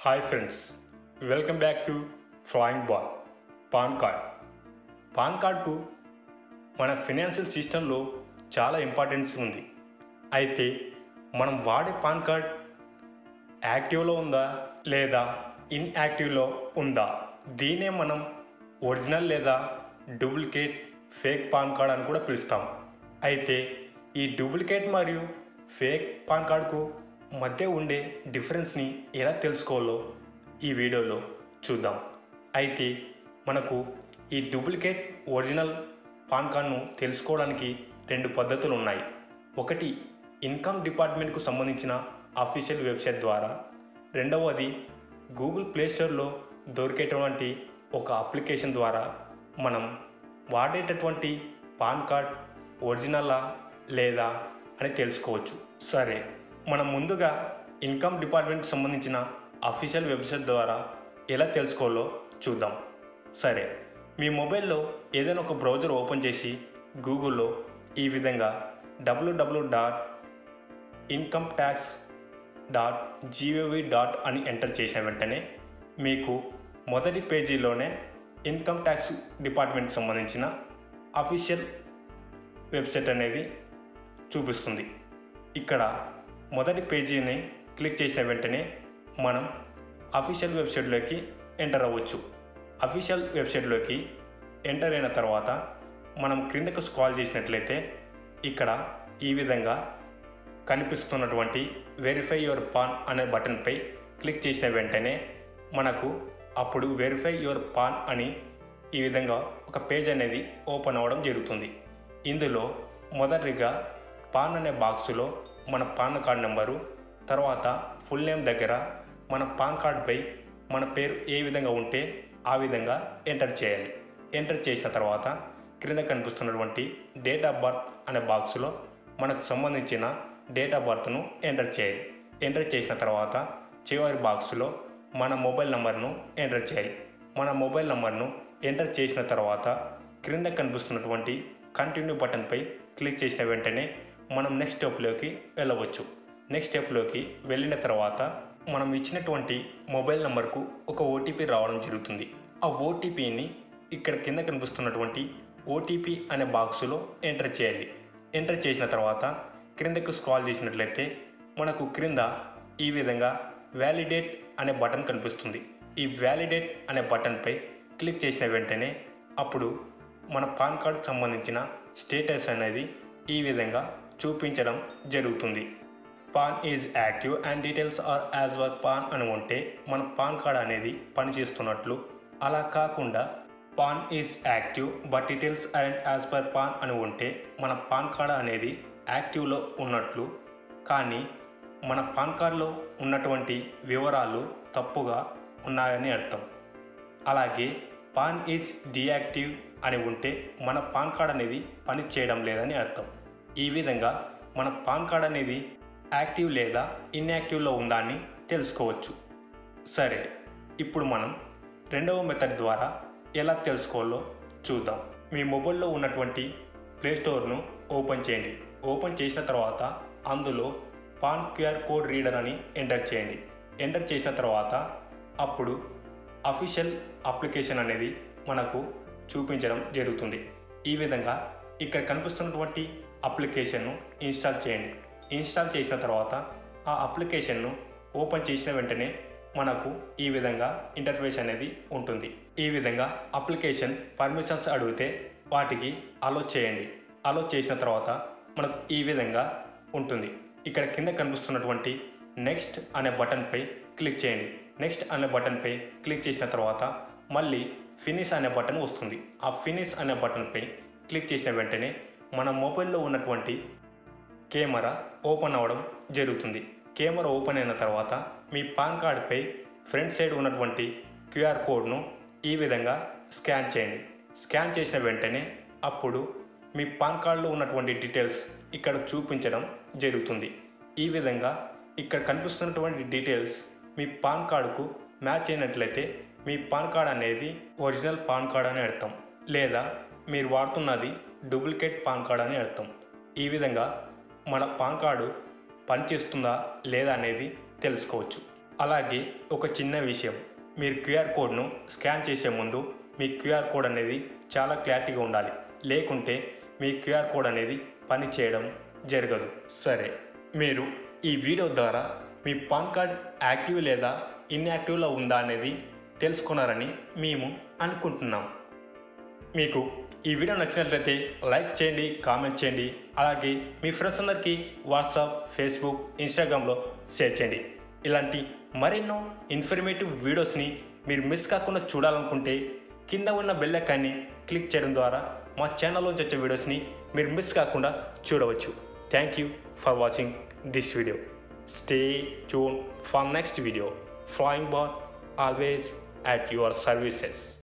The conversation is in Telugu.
Hi friends, welcome back to Flying Boy. PAN card. PAN కార్డ్కు మన ఫినాన్షియల్ సిస్టంలో చాలా ఇంపార్టెన్స్ ఉంది. అయితే మనం వాడే పాన్ కార్డ్ యాక్టివ్లో ఉందా లేదా ఇన్యాక్టివ్లో ఉందా, దీనే మనం ఒరిజినల్ లేదా డూప్లికేట్, ఫేక్ పాన్ కార్డ్ అని కూడా పిలుస్తాం. అయితే ఈ డూప్లికేట్ మరియు ఫేక్ పాన్ కార్డ్కు మధ్య ఉండే డిఫరెన్స్ని ఎలా తెలుసుకోవాలో ఈ వీడియోలో చూద్దాం. అయితే మనకు ఈ డూప్లికేట్, ఒరిజినల్ పాన్ కార్డ్ను తెలుసుకోవడానికి రెండు పద్ధతులు ఉన్నాయి. ఒకటి ఇన్కమ్ డిపార్ట్మెంట్కు సంబంధించిన అఫీషియల్ వెబ్సైట్ ద్వారా, రెండవది గూగుల్ ప్లేస్టోర్లో దొరికేటువంటి ఒక అప్లికేషన్ ద్వారా మనం వాడేటటువంటి పాన్ కార్డ్ ఒరిజినలా లేదా అని తెలుసుకోవచ్చు. సరే, మనం ముందుగా ఇన్కమ్ డిపార్ట్మెంట్కి సంబంధించిన అఫీషియల్ వెబ్సైట్ ద్వారా ఎలా తెలుసుకోవాలో చూద్దాం. సరే, మీ మొబైల్లో ఏదైనా ఒక బ్రౌజర్ ఓపెన్ చేసి గూగుల్లో ఈ విధంగా www.incometax.gov. అని ఎంటర్ చేసిన వెంటనే మీకు మొదటి పేజీలోనే ఇన్కమ్ ట్యాక్స్ డిపార్ట్మెంట్కి సంబంధించిన అఫీషియల్ వెబ్సైట్ అనేది చూపిస్తుంది. ఇక్కడ మొదటి పేజీని క్లిక్ చేసిన వెంటనే మనం అఫీషియల్ వెబ్సైట్లోకి ఎంటర్ అవ్వచ్చు. అఫీషియల్ వెబ్సైట్లోకి ఎంటర్ అయిన తర్వాత మనం క్రిందకు స్క్రాల్ చేసినట్లయితే ఇక్కడ ఈ విధంగా కనిపిస్తున్నటువంటి వెరిఫై యువర్ పాన్ అనే బటన్పై క్లిక్ చేసిన వెంటనే మనకు అప్పుడు వెరిఫై యువర్ పాన్ అని ఈ విధంగా ఒక పేజ్ అనేది ఓపెన్ అవ్వడం జరుగుతుంది. ఇందులో మొదటిగా పాన్ అనే బాక్సులో మన పాన్ కార్డ్ నెంబరు, తర్వాత ఫుల్ నేమ్ దగ్గర మన పాన్ కార్డ్పై మన పేరు ఏ విధంగా ఉంటే ఆ విధంగా ఎంటర్ చేయాలి. ఎంటర్ చేసిన తర్వాత క్రింద కనిపిస్తున్నటువంటి డేట్ ఆఫ్ బర్త్ అనే బాక్సులో మనకు సంబంధించిన డేట్ ఆఫ్ బర్త్ను ఎంటర్ చేయాలి. ఎంటర్ చేసిన తర్వాత చివరి బాక్సులో మన మొబైల్ నెంబర్ను ఎంటర్ చేయాలి. మన మొబైల్ నెంబర్ను ఎంటర్ చేసిన తర్వాత క్రింద కనిపిస్తున్నటువంటి కంటిన్యూ బటన్పై క్లిక్ చేసిన వెంటనే మనం నెక్స్ట్ స్టెప్లోకి వెళ్ళవచ్చు. నెక్స్ట్ స్టెప్లోకి వెళ్ళిన తర్వాత మనం ఇచ్చినటువంటి మొబైల్ నెంబర్కు ఒక ఓటీపీ రావడం జరుగుతుంది. ఆ ఓటీపీని ఇక్కడ కింద కనిపిస్తున్నటువంటి ఓటీపీ అనే బాక్సులో ఎంటర్ చేయాలి. ఎంటర్ చేసిన తర్వాత క్రిందకు స్క్రాల్ చేసినట్లయితే మనకు క్రింద ఈ విధంగా వ్యాలిడేట్ అనే బటన్ కనిపిస్తుంది. ఈ వ్యాలిడేట్ అనే బటన్పై క్లిక్ చేసిన వెంటనే అప్పుడు మన పాన్ కార్డ్కి సంబంధించిన స్టేటస్ అనేది ఈ విధంగా చూపించడం జరుగుతుంది. PAN is active and details are as per PAN అని ఉంటే మన పాన్ కార్డ్ అనేది పనిచేస్తున్నట్లు. అలా కాకుండా PAN is active but details aren't as per PAN అని ఉంటే మన పాన్ కార్డ్ అనేది యాక్టివ్లో ఉన్నట్లు, కానీ మన పాన్ కార్డ్లో ఉన్నటువంటి వివరాలు తప్పుగా ఉన్నాయని అర్థం. అలాగే పాన్ ఈజ్ డియాక్టివ్ అని ఉంటే మన పాన్ కార్డ్ అనేది పని చేయడం లేదని అర్థం. ఈ విధంగా మన పాన్ కార్డ్ అనేది యాక్టివ్ లేదా ఇన్యాక్టివ్లో ఉందా అని తెలుసుకోవచ్చు. సరే, ఇప్పుడు మనం రెండవ మెథడ్ ద్వారా ఎలా తెలుసుకోవాలో చూద్దాం. మీ మొబైల్లో ఉన్నటువంటి ప్లేస్టోర్ను ఓపెన్ చేయండి. ఓపెన్ చేసిన తర్వాత అందులో పాన్ క్యూఆర్ కోడ్ రీడర్ అని ఎంటర్ చేయండి. ఎంటర్ చేసిన తర్వాత అప్పుడు అఫీషియల్ అప్లికేషన్ అనేది మనకు చూపించడం జరుగుతుంది. ఈ విధంగా ఇక్కడ కనిపిస్తున్నటువంటి అప్లికేషన్ను ఇన్స్టాల్ చేయండి. ఇన్స్టాల్ చేసిన తర్వాత ఆ అప్లికేషన్ను ఓపెన్ చేసిన వెంటనే మనకు ఈ విధంగా ఇంటర్ఫేస్ అనేది ఉంటుంది. ఈ విధంగా అప్లికేషన్ పర్మిషన్స్ అడిగితే వాటికి అలో చేయండి. అలో చేసిన తర్వాత మనకు ఈ విధంగా ఉంటుంది. ఇక్కడ కింద కనిపిస్తున్నటువంటి నెక్స్ట్ అనే బటన్పై క్లిక్ చేయండి. నెక్స్ట్ అనే బటన్పై క్లిక్ చేసిన తర్వాత మళ్ళీ ఫినిష్ అనే బటన్ వస్తుంది. ఆ ఫినిష్ అనే బటన్పై క్లిక్ చేసిన వెంటనే మన మొబైల్లో ఉన్నటువంటి కెమెరా ఓపెన్ అవ్వడం జరుగుతుంది. కెమెరా ఓపెన్ అయిన తర్వాత మీ పాన్ కార్డ్పై ఫ్రంట్ సైడ్ ఉన్నటువంటి క్యూఆర్ కోడ్ను ఈ విధంగా స్కాన్ చేయండి. స్కాన్ చేసిన వెంటనే అప్పుడు మీ పాన్ కార్డులో ఉన్నటువంటి డీటెయిల్స్ ఇక్కడ చూపించడం జరుగుతుంది. ఈ విధంగా ఇక్కడ కనిపిస్తున్నటువంటి డీటెయిల్స్ మీ పాన్ కార్డుకు మ్యాచ్ అయినట్లయితే మీ పాన్ కార్డ్ అనేది ఒరిజినల్ పాన్ కార్డ్ అని అర్థం, లేదా మీరు వాడుతున్నది డూప్లికేట్ పాన్ కార్డ్ అని అర్థం. ఈ విధంగా మన పాన్ కార్డు పనిచేస్తుందా లేదా అనేది తెలుసుకోవచ్చు. అలాగే ఒక చిన్న విషయం, మీరు క్యూఆర్ కోడ్ను స్కాన్ చేసే ముందు మీ క్యూఆర్ కోడ్ అనేది చాలా క్లారిటీగా ఉండాలి, లేకుంటే మీ క్యూఆర్ కోడ్ అనేది పని చేయడం జరగదు. సరే, మీరు ఈ వీడియో ద్వారా మీ పాన్ కార్డ్ యాక్టివ్ లేదా ఇన్యాక్టివ్లో ఉందా అనేది తెలుసుకున్నారని మేము అనుకుంటున్నాం. మీకు ఈ వీడియో నచ్చినట్లయితే లైక్ చేయండి, కామెంట్ చేయండి. అలాగే మీ ఫ్రెండ్స్ అందరికీ వాట్సాప్, ఫేస్బుక్, ఇన్స్టాగ్రామ్లో షేర్ చేయండి. ఇలాంటి మరెన్నో ఇన్ఫర్మేటివ్ వీడియోస్ని మీరు మిస్ కాకుండా చూడాలనుకుంటే కింద ఉన్న బెల్ ఐకాన్ని క్లిక్ చేయడం ద్వారా మా ఛానల్లోంచి వచ్చే వీడియోస్ని మీరు మిస్ కాకుండా చూడవచ్చు. Thank you for watching this video. Stay tune for next video. Flying bar always at your services.